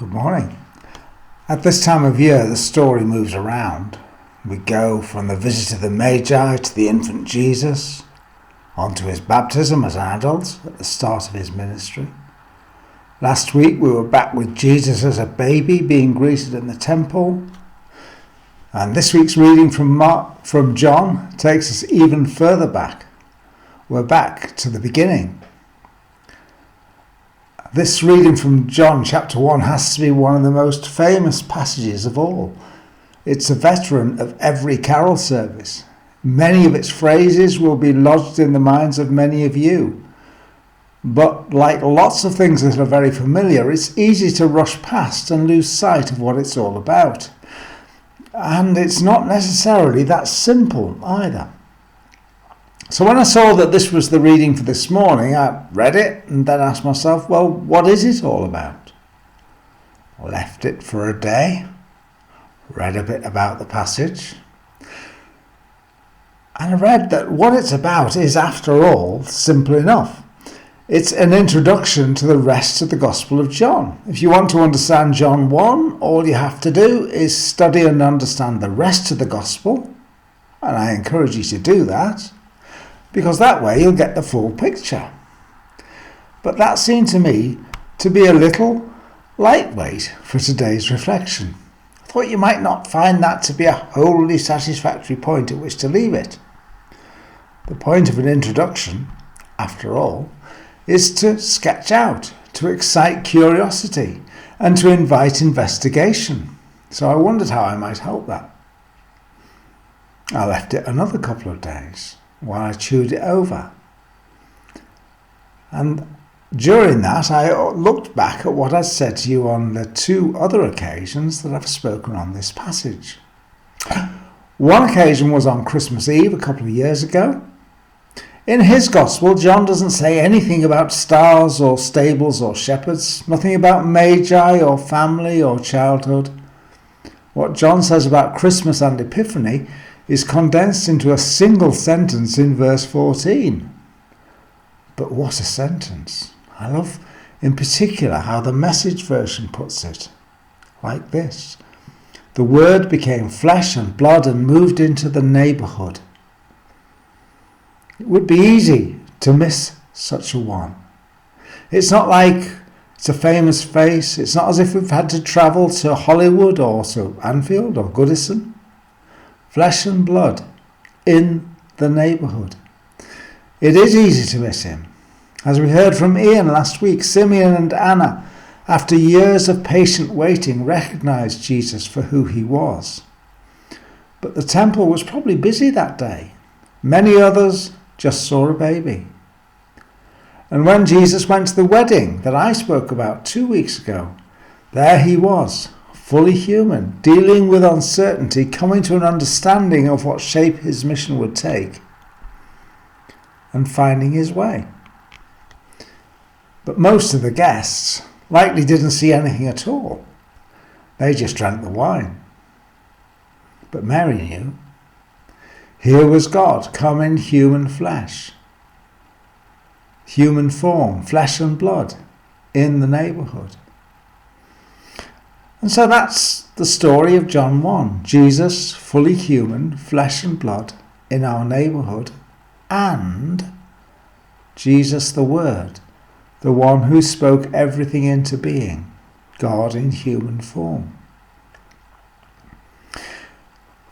Good morning. At this time of year, the story moves around. We go from the visit of the Magi to the infant Jesus, onto his baptism as an adult at the start of his ministry. Last week we were back with Jesus as a baby being greeted in the temple. And this week's reading from John takes us even further back. We're back to the beginning. This reading from John chapter 1 has to be one of the most famous passages of all. It's a veteran of every carol service. Many of its phrases will be lodged in the minds of many of you. But like lots of things that are very familiar, it's easy to rush past and lose sight of what it's all about. And it's not necessarily that simple either. So when I saw that this was the reading for this morning, I read it and then asked myself, well, what is it all about? I left it for a day, read a bit about the passage, and I read that what it's about is, after all, simple enough. It's an introduction to the rest of the Gospel of John. If you want to understand John 1, all you have to do is study and understand the rest of the Gospel, and I encourage you to do that, because that way you'll get the full picture. But that seemed to me to be a little lightweight for today's reflection. I thought you might not find that to be a wholly satisfactory point at which to leave it. The point of an introduction, after all, is to sketch out, to excite curiosity, and to invite investigation. So I wondered how I might help that. I left it another couple of days while I chewed it over. And during that, I looked back at what I said to you on the two other occasions that I've spoken on this passage. One occasion was on Christmas Eve a couple of years ago. In his Gospel, John doesn't say anything about stars or stables or shepherds, nothing about magi or family or childhood. What John says about Christmas and Epiphany is condensed into a single sentence in verse 14. But what a sentence. I love in particular how the Message version puts it, like this: the Word became flesh and blood and moved into the neighbourhood. It would be easy to miss such a one. It's not like it's a famous face. It's not as if we've had to travel to Hollywood or to Anfield or Goodison. Flesh and blood in the neighbourhood. It is easy to miss him. As we heard from Ian last week, Simeon and Anna, after years of patient waiting, recognised Jesus for who he was. But the temple was probably busy that day. Many others just saw a baby. And when Jesus went to the wedding that I spoke about 2 weeks ago, there he was, fully human, dealing with uncertainty, coming to an understanding of what shape his mission would take, and finding his way. But most of the guests likely didn't see anything at all. They just drank the wine. But Mary knew. Here was God come in human flesh, human form, flesh and blood, in the neighbourhood. And so that's the story of John 1. Jesus, fully human, flesh and blood, in our neighbourhood, and Jesus the Word, the one who spoke everything into being, God in human form.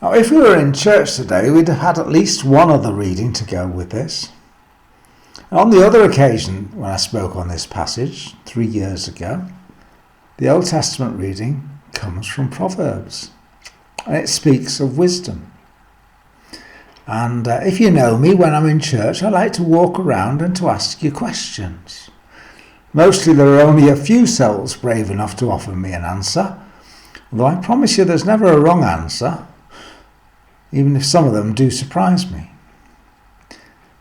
Now, if we were in church today, we'd have had at least one other reading to go with this. And on the other occasion when I spoke on this passage 3 years ago, the Old Testament reading comes from Proverbs, and it speaks of wisdom. And if you know me, when I'm in church, I like to walk around and to ask you questions. Mostly there are only a few souls brave enough to offer me an answer, although I promise you there's never a wrong answer, even if some of them do surprise me.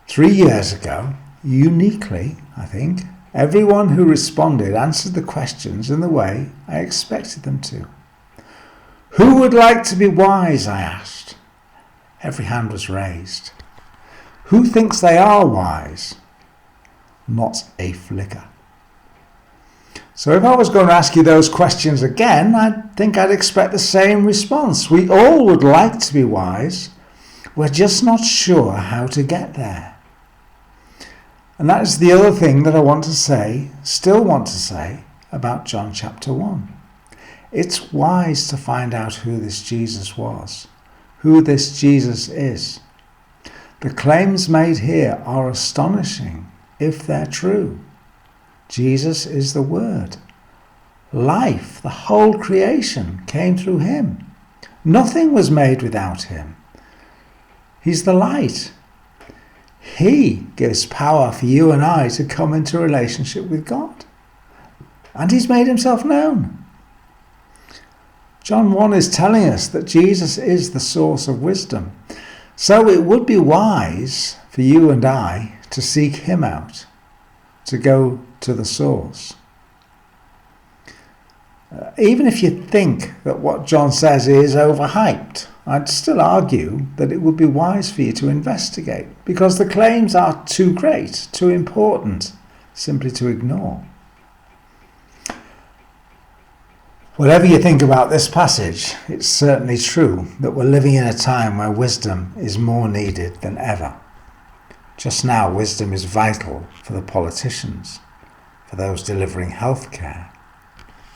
3 years ago, uniquely, I think, everyone who responded answered the questions in the way I expected them to. Who would like to be wise, I asked. Every hand was raised. Who thinks they are wise? Not a flicker. So if I was going to ask you those questions again, I think I'd expect the same response. We all would like to be wise. We're just not sure how to get there. And that is the other thing that I still want to say about John chapter 1. It's wise to find out who this Jesus was, who this Jesus is. The claims made here are astonishing if they're true. Jesus is the Word. Life, the whole creation, came through him. Nothing was made without him. He's the light. He gives power for you and I to come into a relationship with God. And he's made himself known. John 1 is telling us that Jesus is the source of wisdom. So it would be wise for you and I to seek him out, to go to the source. Even if you think that what John says is overhyped, I'd still argue that it would be wise for you to investigate, because the claims are too great, too important, simply to ignore. Whatever you think about this passage, it's certainly true that we're living in a time where wisdom is more needed than ever. Just now, wisdom is vital for the politicians, for those delivering healthcare,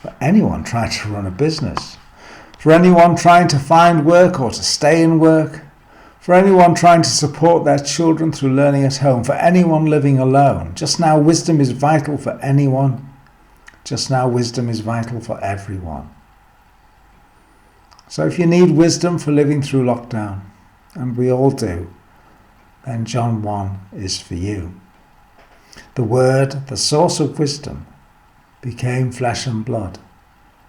for anyone trying to run a business, for anyone trying to find work or to stay in work, for anyone trying to support their children through learning at home, for anyone living alone. Just now, wisdom is vital for anyone. Just now, wisdom is vital for everyone. So if you need wisdom for living through lockdown, and we all do, then John 1 is for you. The Word, the source of wisdom, became flesh and blood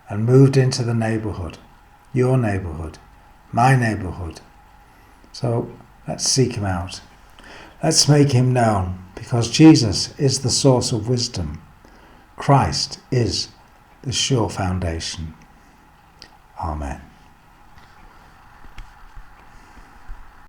and moved into the neighbourhood, your neighbourhood, my neighbourhood. So let's seek him out. Let's make him known, because Jesus is the source of wisdom. Christ is the sure foundation. Amen.